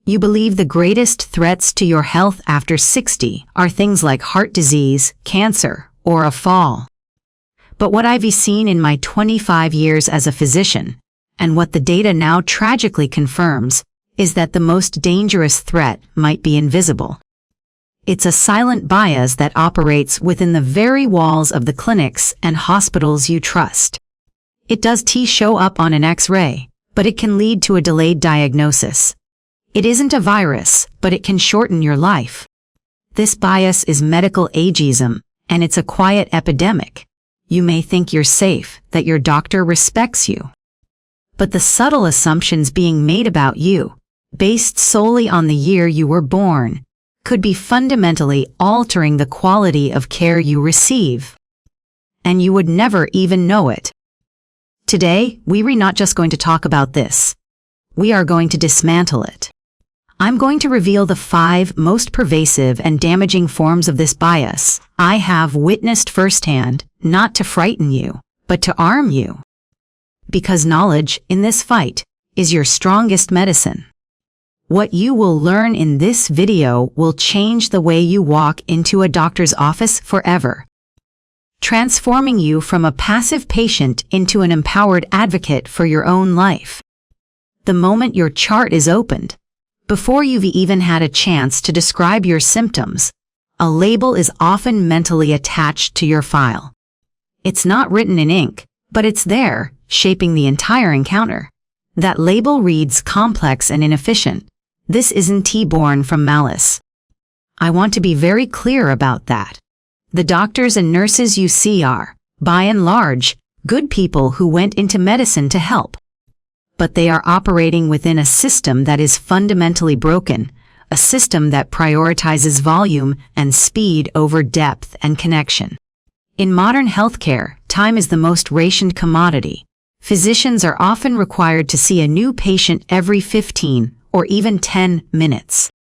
You believe the greatest threats to your health after 60 are things like heart disease, cancer, or a fall. But what I've seen in my 25 years as a physician, and what the data now tragically confirms, is that the most dangerous threat might be invisible. It's a silent bias that operates within the very walls of the clinics and hospitals you trust. It does show up on an X-ray, but it can lead to a delayed diagnosis. It isn't a virus, but it can shorten your life. This bias is medical ageism, and it's a quiet epidemic. You may think you're safe, that your doctor respects you. But the subtle assumptions being made about you, based solely on the year you were born, could be fundamentally altering the quality of care you receive. And you would never even know it. Today, we're not just going to talk about this. We are going to dismantle it. I'm going to reveal the 5 most pervasive and damaging forms of this bias I have witnessed firsthand, not to frighten you, but to arm you. Because knowledge, in this fight, is your strongest medicine. What you will learn in this video will change the way you walk into a doctor's office forever, transforming you from a passive patient into an empowered advocate for your own life. The moment your chart is opened, before you've even had a chance to describe your symptoms, a label is often mentally attached to your file. It's not written in ink, but it's there, shaping the entire encounter. That label reads complex and inefficient. This isn't born from malice. I want to be very clear about that. The doctors and nurses you see are, by and large, good people who went into medicine to help. But they are operating within a system that is fundamentally broken, a system that prioritizes volume and speed over depth and connection. In modern healthcare, time is the most rationed commodity. Physicians are often required to see a new patient every 15 or even 10 minutes.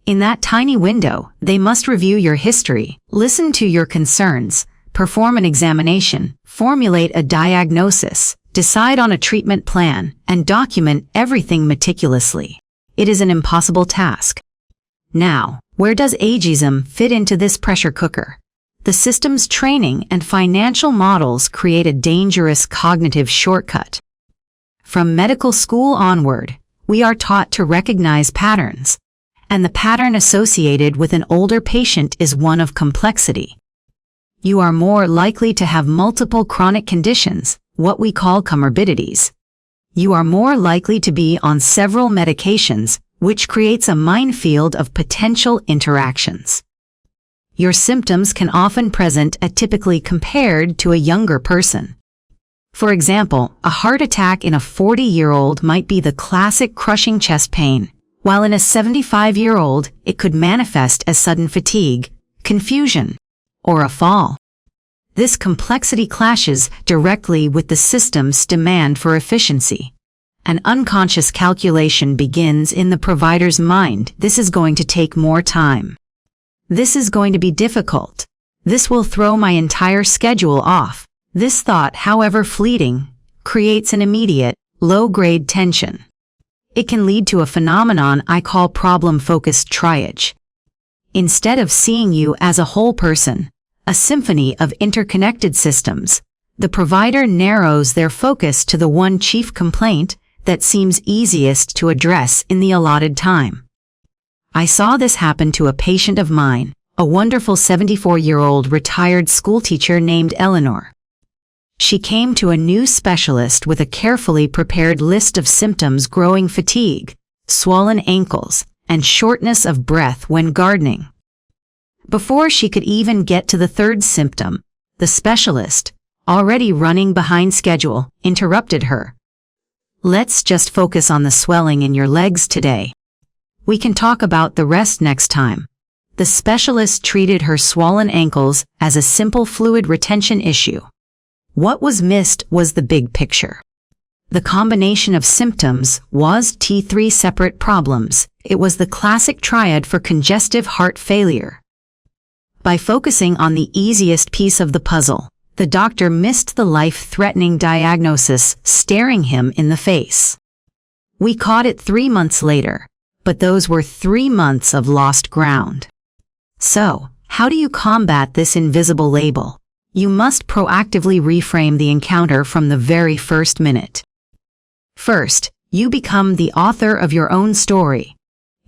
In that tiny window, they must review your history, listen to your concerns, perform an examination, formulate a diagnosis, decide on a treatment plan, and document everything meticulously. It is an impossible task. Now, where does ageism fit into this pressure cooker? The system's training and financial models create a dangerous cognitive shortcut. From medical school onward, we are taught to recognize patterns, and the pattern associated with an older patient is one of complexity. You are more likely to have multiple chronic conditions, what we call comorbidities. You are more likely to be on several medications, which creates a minefield of potential interactions. Your symptoms can often present atypically compared to a younger person. For example, a heart attack in a 40-year-old might be the classic crushing chest pain, while in a 75-year-old, it could manifest as sudden fatigue, confusion, or a fall. This complexity clashes directly with the system's demand for efficiency. An unconscious calculation begins in the provider's mind. This is going to take more time. This is going to be difficult. This will throw my entire schedule off. This thought, however fleeting, creates an immediate, low-grade tension. It can lead to a phenomenon I call problem-focused triage. Instead of seeing you as a whole person, a symphony of interconnected systems, the provider narrows their focus to the one chief complaint that seems easiest to address in the allotted time. I saw this happen to a patient of mine, a wonderful 74-year-old retired schoolteacher named Eleanor. She came to a new specialist with a carefully prepared list of symptoms: growing fatigue, swollen ankles, and shortness of breath when gardening. Before she could even get to the third symptom, the specialist, already running behind schedule, interrupted her. "Let's just focus on the swelling in your legs today. We can talk about the rest next time." The specialist treated her swollen ankles as a simple fluid retention issue. What was missed was the big picture. The combination of symptoms was 3 separate problems. It was the classic triad for congestive heart failure. By focusing on the easiest piece of the puzzle, the doctor missed the life-threatening diagnosis staring him in the face. We caught it 3 months later, but those were 3 months of lost ground. So, how do you combat this invisible label? You must proactively reframe the encounter from the very first minute. First, you become the author of your own story.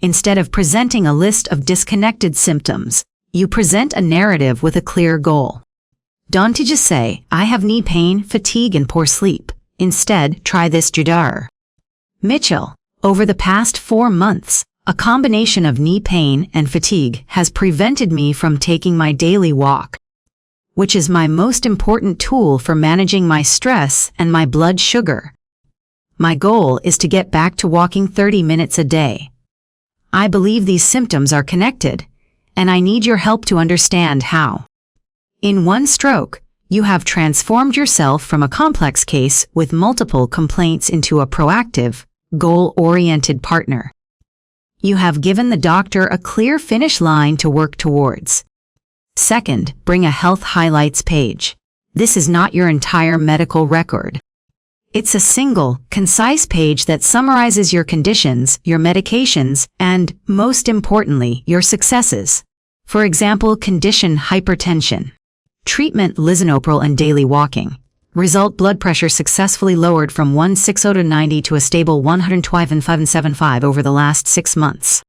Instead of presenting a list of disconnected symptoms, you present a narrative with a clear goal. Don't just say, I have knee pain, fatigue, and poor sleep. Instead, try this Judar. Mitchell, over the past 4 months, a combination of knee pain and fatigue has prevented me from taking my daily walk, which is my most important tool for managing my stress and my blood sugar. My goal is to get back to walking 30 minutes a day. I believe these symptoms are connected, and I need your help to understand how. In one stroke, you have transformed yourself from a complex case with multiple complaints into a proactive, goal-oriented partner. You have given the doctor a clear finish line to work towards. Second, bring a health highlights page. This is not your entire medical record. It's a single, concise page that summarizes your conditions, your medications, and, most importantly, your successes. For example, condition hypertension. Treatment lisinopril and daily walking. Result blood pressure successfully lowered from 160 to 90 to a stable 125/575 over the last 6 months.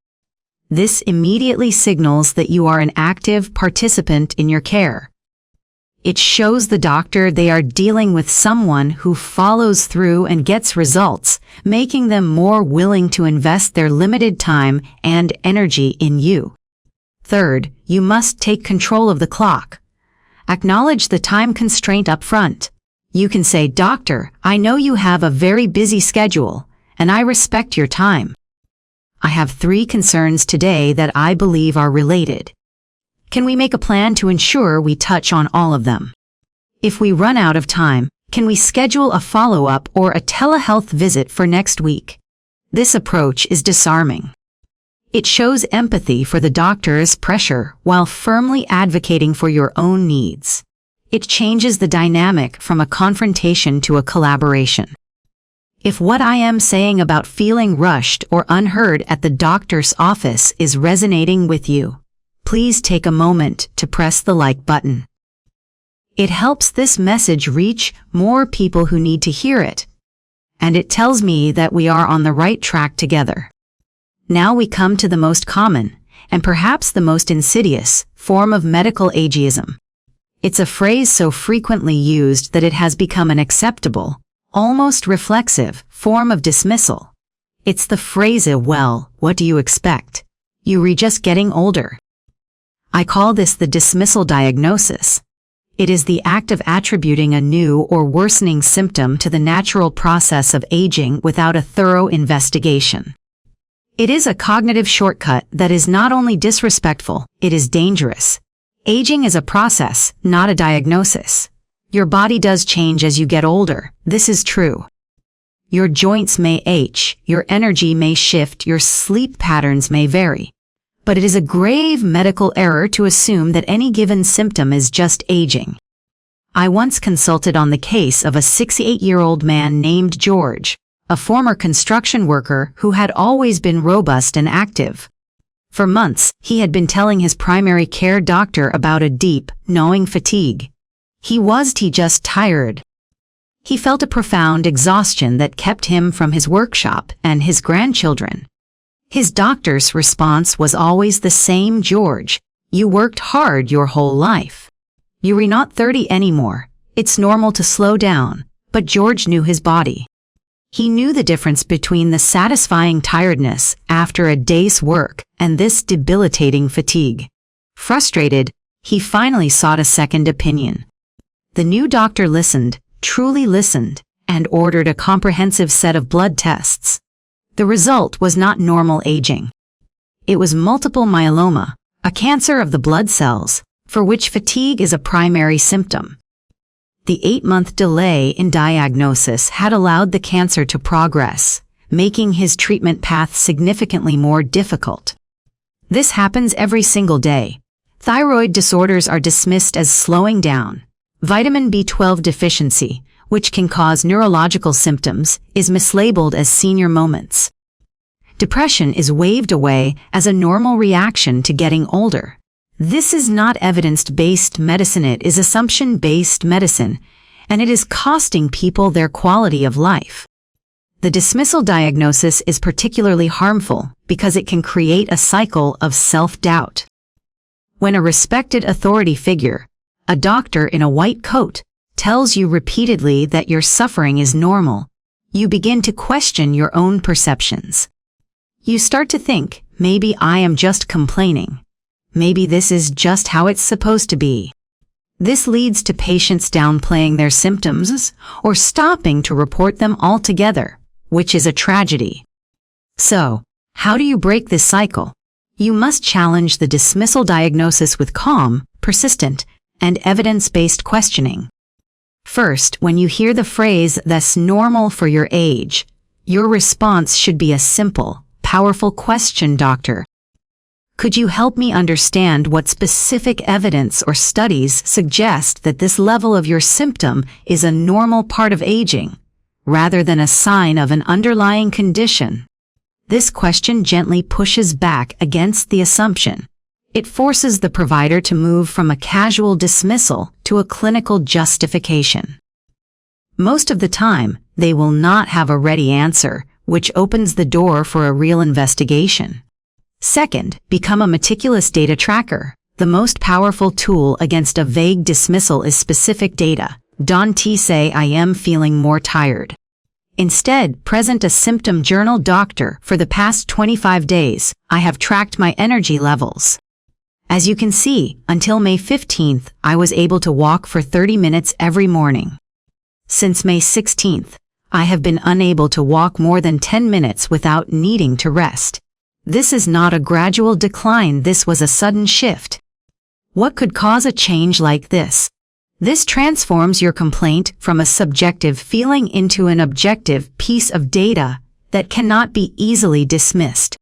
This immediately signals that you are an active participant in your care. It shows the doctor they are dealing with someone who follows through and gets results, making them more willing to invest their limited time and energy in you. Third, you must take control of the clock. Acknowledge the time constraint up front. You can say, Doctor, I know you have a very busy schedule, and I respect your time. I have 3 concerns today that I believe are related. Can we make a plan to ensure we touch on all of them? If we run out of time, can we schedule a follow-up or a telehealth visit for next week? This approach is disarming. It shows empathy for the doctor's pressure while firmly advocating for your own needs. It changes the dynamic from a confrontation to a collaboration. If what I am saying about feeling rushed or unheard at the doctor's office is resonating with you, please take a moment to press the like button. It helps this message reach more people who need to hear it, and it tells me that we are on the right track together. Now we come to the most common, and perhaps the most insidious, form of medical ageism. It's a phrase so frequently used that it has become an acceptable, almost reflexive, form of dismissal. It's the phrase, well, what do you expect? You're just getting older. I call this the dismissal diagnosis. It is the act of attributing a new or worsening symptom to the natural process of aging without a thorough investigation. It is a cognitive shortcut that is not only disrespectful, it is dangerous. Aging is a process, not a diagnosis. Your body does change as you get older, this is true. Your joints may ache, your energy may shift, your sleep patterns may vary. But it is a grave medical error to assume that any given symptom is just aging. I once consulted on the case of a 68-year-old man named George, a former construction worker who had always been robust and active. For months, he had been telling his primary care doctor about a deep, gnawing fatigue. He just tired. He felt a profound exhaustion that kept him from his workshop and his grandchildren. His doctor's response was always the same, George, you worked hard your whole life. You're not 30 anymore. It's normal to slow down. But George knew his body. He knew the difference between the satisfying tiredness after a day's work and this debilitating fatigue. Frustrated, he finally sought a second opinion. The new doctor listened, truly listened, and ordered a comprehensive set of blood tests. The result was not normal aging. It was multiple myeloma, a cancer of the blood cells, for which fatigue is a primary symptom. The 8-month delay in diagnosis had allowed the cancer to progress, making his treatment path significantly more difficult. This happens every single day. Thyroid disorders are dismissed as slowing down. Vitamin B12 deficiency, which can cause neurological symptoms, is mislabeled as senior moments. Depression is waved away as a normal reaction to getting older. This is not evidence-based medicine, it is assumption-based medicine, and it is costing people their quality of life. The dismissal diagnosis is particularly harmful because it can create a cycle of self-doubt. When a respected authority figure, a doctor in a white coat, tells you repeatedly that your suffering is normal, you begin to question your own perceptions. You start to think, maybe I am just complaining. Maybe this is just how it's supposed to be. This leads to patients downplaying their symptoms or stopping to report them altogether, which is a tragedy. So, how do you break this cycle? You must challenge the dismissal diagnosis with calm, persistent, and evidence-based questioning. First, when you hear the phrase, "that's normal for your age," your response should be a simple, powerful question, "Doctor, could you help me understand what specific evidence or studies suggest that this level of your symptom is a normal part of aging, rather than a sign of an underlying condition?" This question gently pushes back against the assumption. It forces the provider to move from a casual dismissal to a clinical justification. Most of the time, they will not have a ready answer, which opens the door for a real investigation. Second, become a meticulous data tracker. The most powerful tool against a vague dismissal is specific data. Don't say, "I am feeling more tired." Instead, present a symptom journal. "Doctor, for the past 25 days, I have tracked my energy levels. As you can see, until May 15th, I was able to walk for 30 minutes every morning. Since May 16th, I have been unable to walk more than 10 minutes without needing to rest. This is not a gradual decline, this was a sudden shift." What could cause a change like this? This transforms your complaint from a subjective feeling into an objective piece of data that cannot be easily dismissed.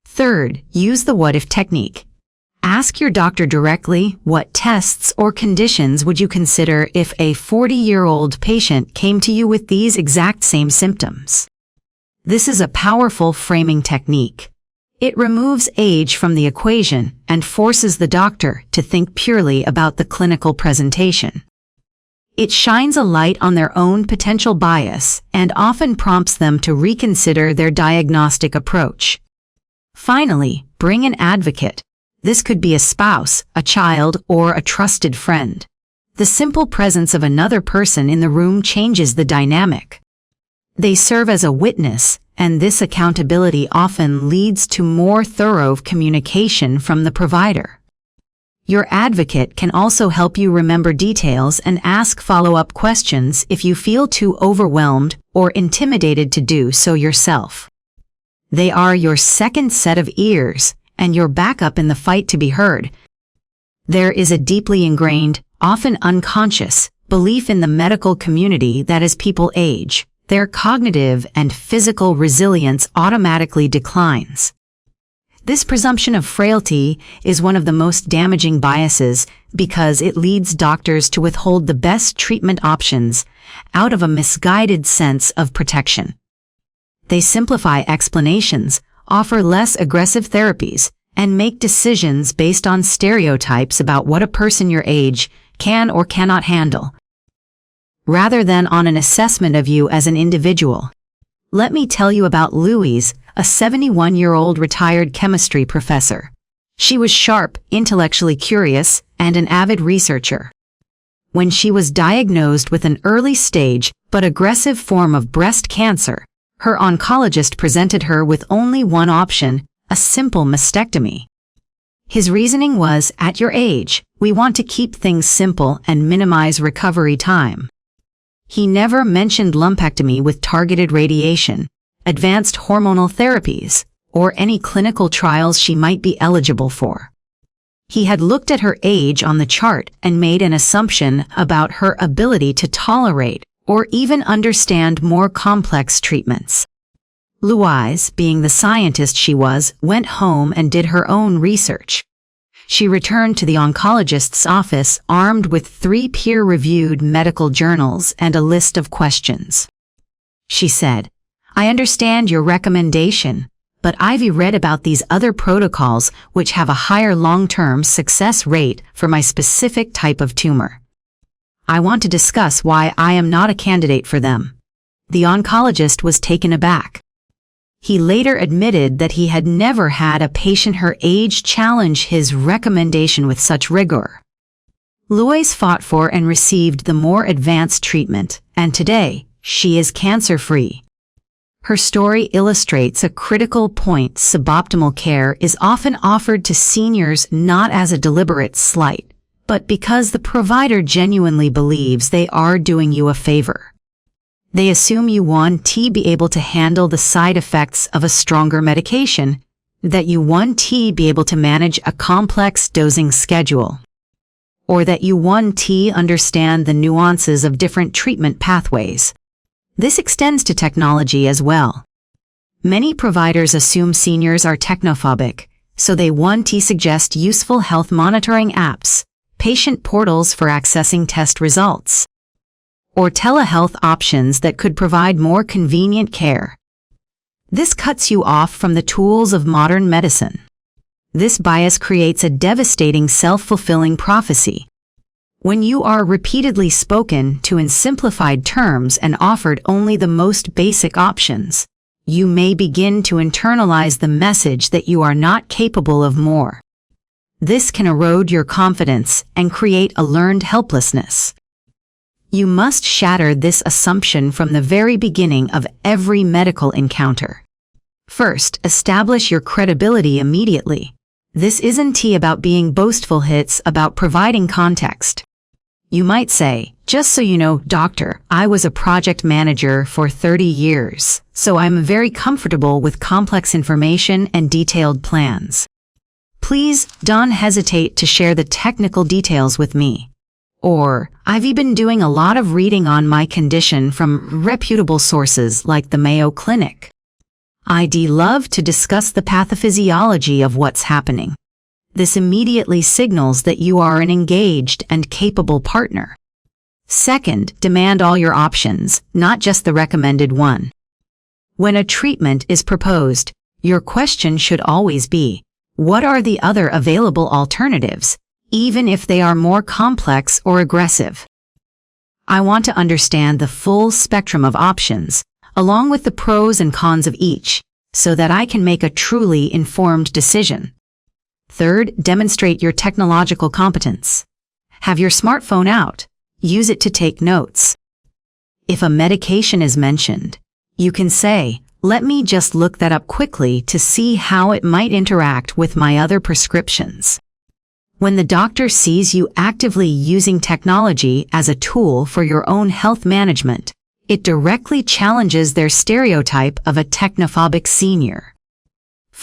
Third, use the what-if technique. Ask your doctor directly, what tests or conditions would you consider if a 40-year-old patient came to you with these exact same symptoms? This is a powerful framing technique. It removes age from the equation and forces the doctor to think purely about the clinical presentation. It shines a light on their own potential bias and often prompts them to reconsider their diagnostic approach. Finally, bring an advocate. This could be a spouse, a child, or a trusted friend. The simple presence of another person in the room changes the dynamic. They serve as a witness, and this accountability often leads to more thorough communication from the provider. Your advocate can also help you remember details and ask follow-up questions if you feel too overwhelmed or intimidated to do so yourself. They are your second set of ears, and your backup in the fight to be heard. There is a deeply ingrained, often unconscious, belief in the medical community that as people age, their cognitive and physical resilience automatically declines. This presumption of frailty is one of the most damaging biases because it leads doctors to withhold the best treatment options out of a misguided sense of protection. They simplify explanations, offer less aggressive therapies, and make decisions based on stereotypes about what a person your age can or cannot handle, rather than on an assessment of you as an individual. Let me tell you about Louise, a 71-year-old retired chemistry professor. She was sharp, intellectually curious, and an avid researcher. When she was diagnosed with an early stage but aggressive form of breast cancer, her oncologist presented her with only one option, a simple mastectomy. His reasoning was, at your age, we want to keep things simple and minimize recovery time. He never mentioned lumpectomy with targeted radiation, advanced hormonal therapies, or any clinical trials she might be eligible for. He had looked at her age on the chart and made an assumption about her ability to tolerate or even understand more complex treatments. Louise, being the scientist she was, went home and did her own research. She returned to the oncologist's office armed with 3 peer-reviewed medical journals and a list of questions. She said, "I understand your recommendation, but I've read about these other protocols which have a higher long-term success rate for my specific type of tumor. I want to discuss why I am not a candidate for them." The oncologist was taken aback. He later admitted that he had never had a patient her age challenge his recommendation with such rigor. Louise fought for and received the more advanced treatment, and today, she is cancer-free. Her story illustrates a critical point: suboptimal care is often offered to seniors not as a deliberate slight, but because the provider genuinely believes they are doing you a favor. They assume you want to be able to handle the side effects of a stronger medication, that you want to be able to manage a complex dosing schedule, or that you want to understand the nuances of different treatment pathways. This extends to technology as well. Many providers assume seniors are technophobic, so they want to suggest useful health monitoring apps, patient portals for accessing test results, or telehealth options that could provide more convenient care. This cuts you off from the tools of modern medicine. This bias creates a devastating self-fulfilling prophecy. When you are repeatedly spoken to in simplified terms and offered only the most basic options, you may begin to internalize the message that you are not capable of more. This can erode your confidence and create a learned helplessness. You must shatter this assumption from the very beginning of every medical encounter. First, establish your credibility immediately. This isn't about being boastful, it's about providing context. You might say, "Just so you know, doctor, I was a project manager for 30 years, so I'm very comfortable with complex information and detailed plans. Please don't hesitate to share the technical details with me." Or, "I've been doing a lot of reading on my condition from reputable sources like the Mayo Clinic. I'd love to discuss the pathophysiology of what's happening." This immediately signals that you are an engaged and capable partner. Second, demand all your options, not just the recommended one. When a treatment is proposed, your question should always be, what are the other available alternatives, even if they are more complex or aggressive? I want to understand the full spectrum of options, along with the pros and cons of each, so that I can make a truly informed decision. Third, demonstrate your technological competence. Have your smartphone out. Use it to take notes. If a medication is mentioned, you can say, "Let me just look that up quickly to see how it might interact with my other prescriptions." When the doctor sees you actively using technology as a tool for your own health management, it directly challenges their stereotype of a technophobic senior.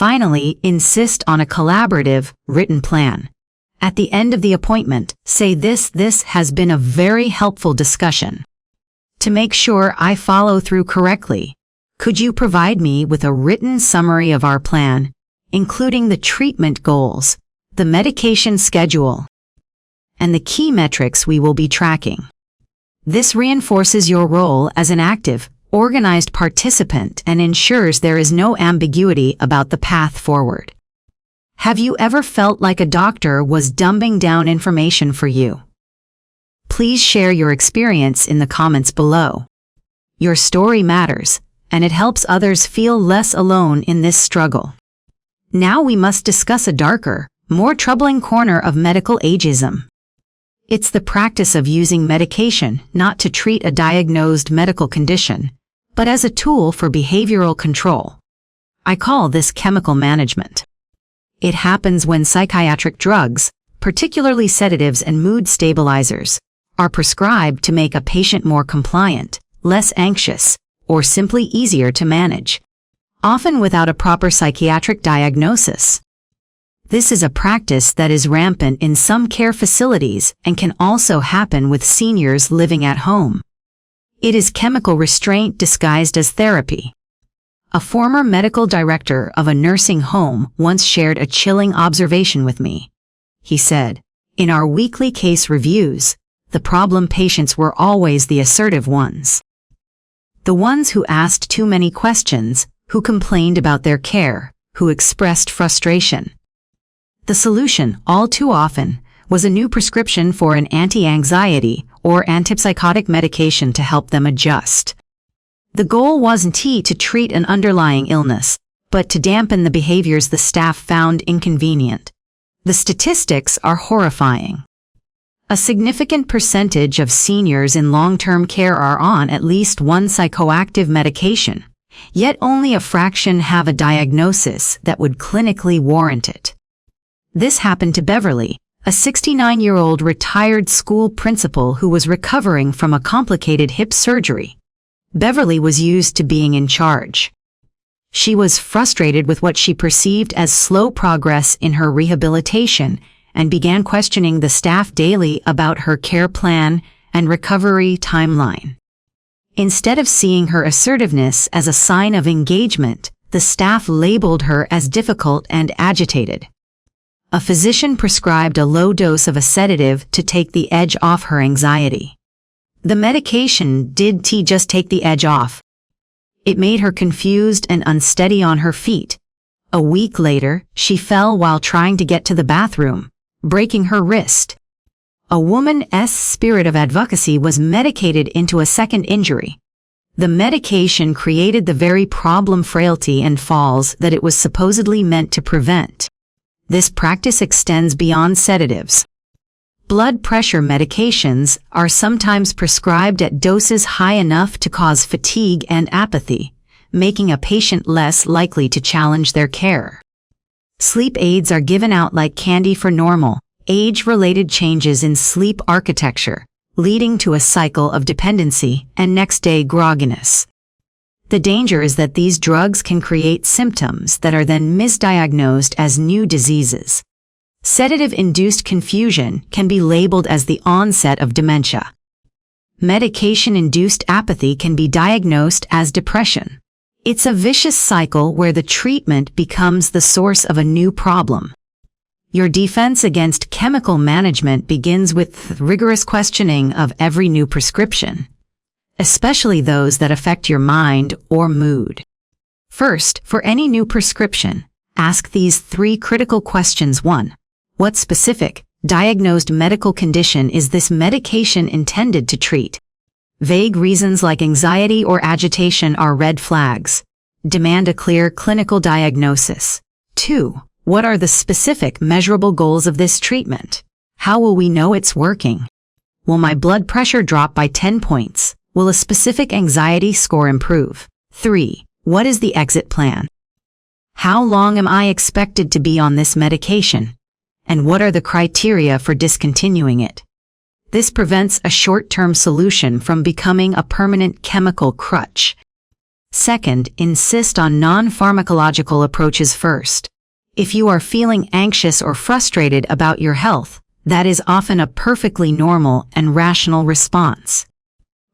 Finally, insist on a collaborative, written plan. At the end of the appointment, say this has been a very helpful discussion. To make sure I follow through correctly, could you provide me with a written summary of our plan, including the treatment goals, the medication schedule, and the key metrics we will be tracking? This reinforces your role as an active, organized participant and ensures there is no ambiguity about the path forward. Have you ever felt like a doctor was dumbing down information for you? Please share your experience in the comments below. Your story matters, and it helps others feel less alone in this struggle. Now we must discuss a darker, more troubling corner of medical ageism. It's the practice of using medication not to treat a diagnosed medical condition, but as a tool for behavioral control. I call this chemical management. It happens when psychiatric drugs, particularly sedatives and mood stabilizers, are prescribed to make a patient more compliant, less anxious, or simply easier to manage, often without a proper psychiatric diagnosis. This is a practice that is rampant in some care facilities and can also happen with seniors living at home. It is chemical restraint disguised as therapy. A former medical director of a nursing home once shared a chilling observation with me. He said, "In our weekly case reviews, the problem patients were always the assertive ones. The ones who asked too many questions, who complained about their care, who expressed frustration. The solution, all too often, was a new prescription for an anti-anxiety or antipsychotic medication to help them adjust. The goal wasn't to treat an underlying illness, but to dampen the behaviors the staff found inconvenient. The statistics are horrifying. A significant percentage of seniors in long-term care are on at least one psychoactive medication, yet only a fraction have a diagnosis that would clinically warrant it. This happened to Beverly, a 69-year-old retired school principal who was recovering from a complicated hip surgery. Beverly was used to being in charge. She was frustrated with what she perceived as slow progress in her rehabilitation and began questioning the staff daily about her care plan and recovery timeline. Instead of seeing her assertiveness as a sign of engagement, the staff labeled her as difficult and agitated. A physician prescribed a low dose of a sedative to take the edge off her anxiety. The medication did just take the edge off. It made her confused and unsteady on her feet. A week later, she fell while trying to get to the bathroom, breaking her wrist. A woman's spirit of advocacy was medicated into a second injury. The medication created the very problem, frailty and falls, that it was supposedly meant to prevent. This practice extends beyond sedatives. Blood pressure medications are sometimes prescribed at doses high enough to cause fatigue and apathy, making a patient less likely to challenge their care. Sleep aids are given out like candy for normal, age-related changes in sleep architecture, leading to a cycle of dependency and next-day grogginess. The danger is that these drugs can create symptoms that are then misdiagnosed as new diseases. Sedative-induced confusion can be labeled as the onset of dementia. Medication-induced apathy can be diagnosed as depression. It's a vicious cycle where the treatment becomes the source of a new problem. Your defense against chemical management begins with rigorous questioning of every new prescription, especially those that affect your mind or mood. First, for any new prescription, ask these 3 critical questions. 1. What specific, diagnosed medical condition is this medication intended to treat? Vague reasons like anxiety or agitation are red flags. Demand a clear clinical diagnosis. 2. What are the specific, measurable goals of this treatment? How will we know it's working? Will my blood pressure drop by 10 points? Will a specific anxiety score improve? 3. What is the exit plan? How long am I expected to be on this medication? And what are the criteria for discontinuing it? This prevents a short-term solution from becoming a permanent chemical crutch. Second, insist on non-pharmacological approaches first. If you are feeling anxious or frustrated about your health, that is often a perfectly normal and rational response.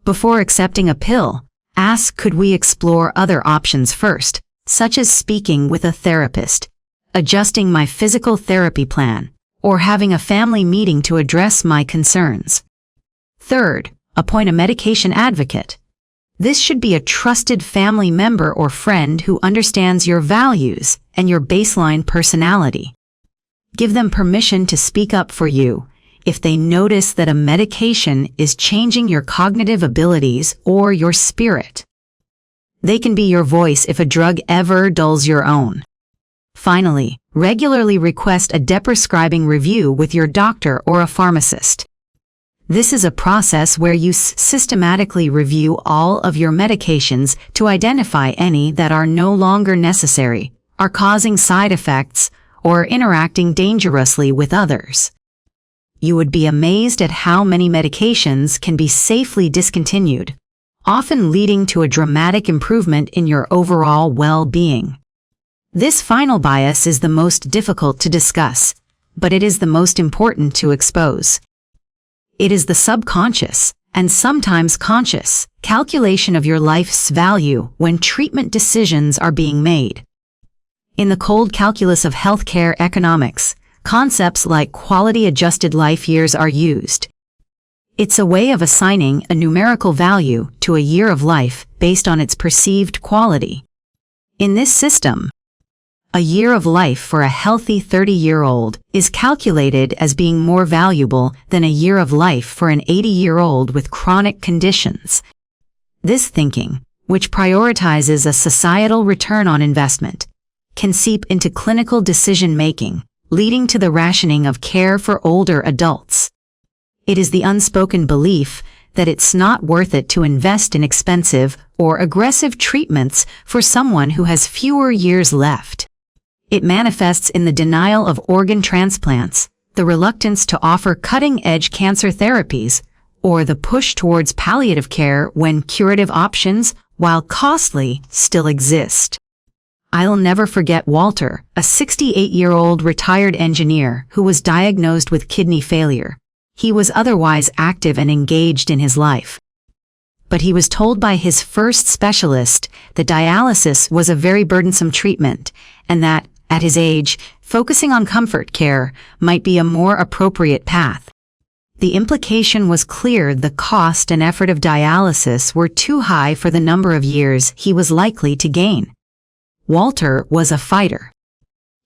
Before accepting a pill, ask, could we explore other options first, such as speaking with a therapist, adjusting my physical therapy plan, or having a family meeting to address my concerns. Third, appoint a medication advocate. This should be a trusted family member or friend who understands your values and your baseline personality. Give them permission to speak up for you if they notice that a medication is changing your cognitive abilities or your spirit. They can be your voice if a drug ever dulls your own. Finally, regularly request a deprescribing review with your doctor or a pharmacist. This is a process where you systematically review all of your medications to identify any that are no longer necessary, are causing side effects, or interacting dangerously with others. You would be amazed at how many medications can be safely discontinued, often leading to a dramatic improvement in your overall well-being. This final bias is the most difficult to discuss, but it is the most important to expose. It is the subconscious, and sometimes conscious, calculation of your life's value when treatment decisions are being made. In the cold calculus of healthcare economics, concepts like quality-adjusted life years are used. It's a way of assigning a numerical value to a year of life based on its perceived quality. In this system, A year of life for a healthy 30-year-old is calculated as being more valuable than a year of life for an 80-year-old with chronic conditions. This thinking, which prioritizes a societal return on investment, can seep into clinical decision-making, leading to the rationing of care for older adults. It is the unspoken belief that it's not worth it to invest in expensive or aggressive treatments for someone who has fewer years left. It manifests in the denial of organ transplants, the reluctance to offer cutting-edge cancer therapies, or the push towards palliative care when curative options, while costly, still exist. I'll never forget Walter, a 68-year-old retired engineer who was diagnosed with kidney failure. He was otherwise active and engaged in his life. But he was told by his first specialist that dialysis was a very burdensome treatment, and that, at his age, focusing on comfort care might be a more appropriate path. The implication was clear: the cost and effort of dialysis were too high for the number of years he was likely to gain. Walter was a fighter.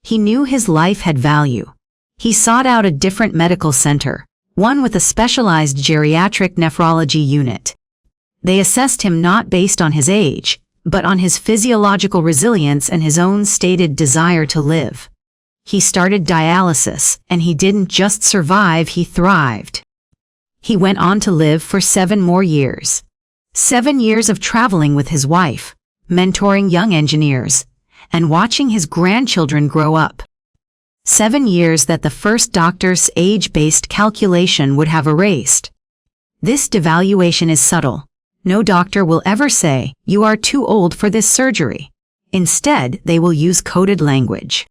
He knew his life had value. He sought out a different medical center, one with a specialized geriatric nephrology unit. They assessed him not based on his age, but on his physiological resilience and his own stated desire to live. He started dialysis, and he didn't just survive, he thrived. He went on to live for 7 more years. 7 years of traveling with his wife, mentoring young engineers, and watching his grandchildren grow up. 7 years that the first doctor's age-based calculation would have erased. This devaluation is subtle. No doctor will ever say, "You are too old for this surgery." Instead, they will use coded language.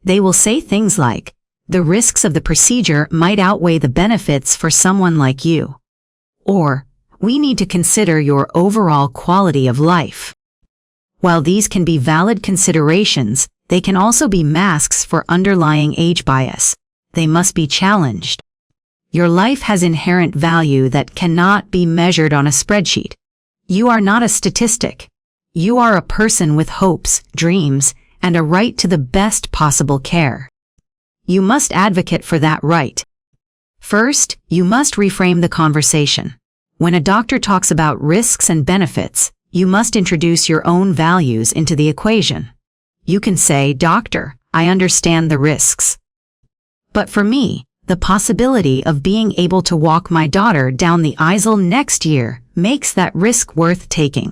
They will say things like, "The risks of the procedure might outweigh the benefits for someone like you." Or, "We need to consider your overall quality of life." While these can be valid considerations, they can also be masks for underlying age bias. They must be challenged. Your life has inherent value that cannot be measured on a spreadsheet. You are not a statistic. You are a person with hopes, dreams, and a right to the best possible care. You must advocate for that right. First, you must reframe the conversation. When a doctor talks about risks and benefits, you must introduce your own values into the equation. You can say, "Doctor, I understand the risks. But for me, the possibility of being able to walk my daughter down the aisle next year makes that risk worth taking.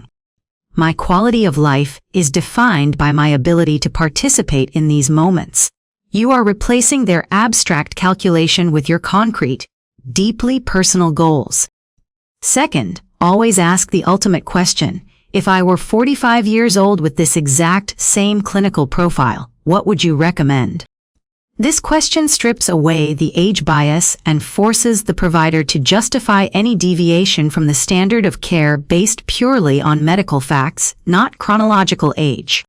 My quality of life is defined by my ability to participate in these moments." You are replacing their abstract calculation with your concrete, deeply personal goals. Second, always ask the ultimate question: if I were 45 years old with this exact same clinical profile, what would you recommend? This question strips away the age bias and forces the provider to justify any deviation from the standard of care based purely on medical facts, not chronological age.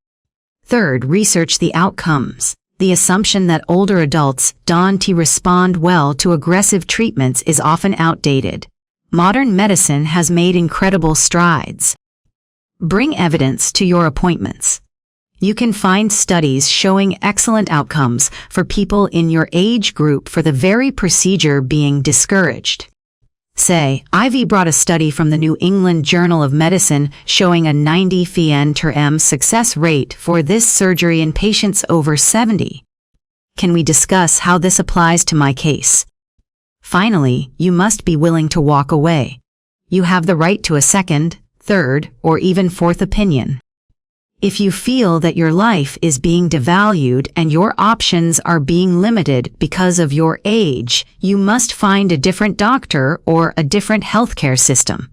Third, research the outcomes. The assumption that older adults don't respond well to aggressive treatments is often outdated. Modern medicine has made incredible strides. Bring evidence to your appointments. You can find studies showing excellent outcomes for people in your age group for the very procedure being discouraged. Say, Ivy brought a study from the New England Journal of Medicine showing a 90% success rate for this surgery in patients over 70. Can we discuss how this applies to my case? Finally, you must be willing to walk away. You have the right to a second, third, or even fourth opinion. If you feel that your life is being devalued and your options are being limited because of your age, you must find a different doctor or a different healthcare system.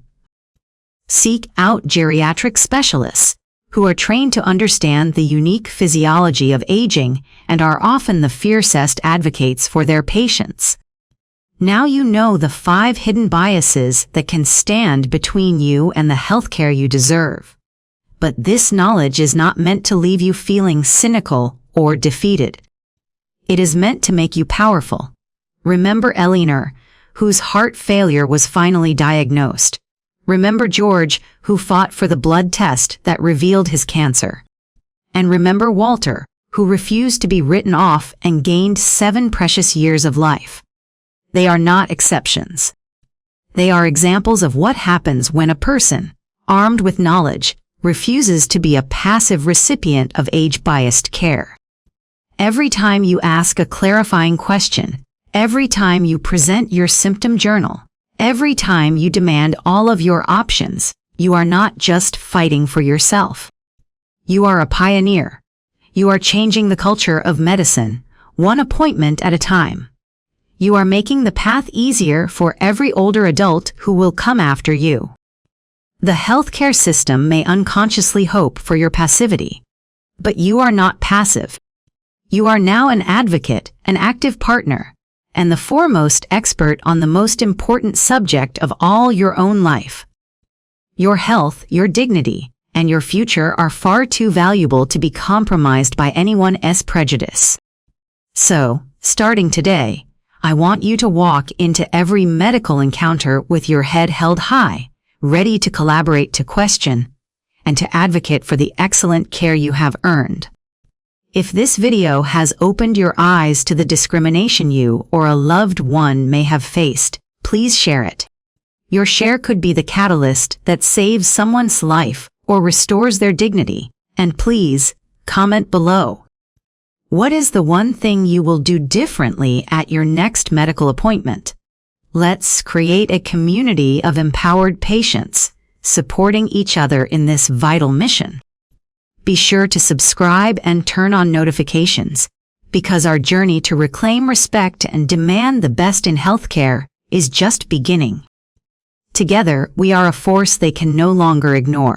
Seek out geriatric specialists, who are trained to understand the unique physiology of aging and are often the fiercest advocates for their patients. Now you know the 5 hidden biases that can stand between you and the healthcare you deserve. But this knowledge is not meant to leave you feeling cynical or defeated. It is meant to make you powerful. Remember Eleanor, whose heart failure was finally diagnosed. Remember George, who fought for the blood test that revealed his cancer. And remember Walter, who refused to be written off and gained 7 precious years of life. They are not exceptions. They are examples of what happens when a person, armed with knowledge, refuses to be a passive recipient of age-biased care. Every time you ask a clarifying question, every time you present your symptom journal, every time you demand all of your options, you are not just fighting for yourself. You are a pioneer. You are changing the culture of medicine, one appointment at a time. You are making the path easier for every older adult who will come after you. The healthcare system may unconsciously hope for your passivity, but you are not passive. You are now an advocate, an active partner, and the foremost expert on the most important subject of all, your own life. Your health, your dignity, and your future are far too valuable to be compromised by anyone's prejudice. So, starting today, I want you to walk into every medical encounter with your head held high, ready to collaborate, to question, and to advocate for the excellent care you have earned. If this video has opened your eyes to the discrimination you or a loved one may have faced, please share it. Your share could be the catalyst that saves someone's life or restores their dignity, and please, comment below. What is the one thing you will do differently at your next medical appointment? Let's create a community of empowered patients, supporting each other in this vital mission. Be sure to subscribe and turn on notifications, because our journey to reclaim respect and demand the best in healthcare is just beginning. Together, we are a force they can no longer ignore.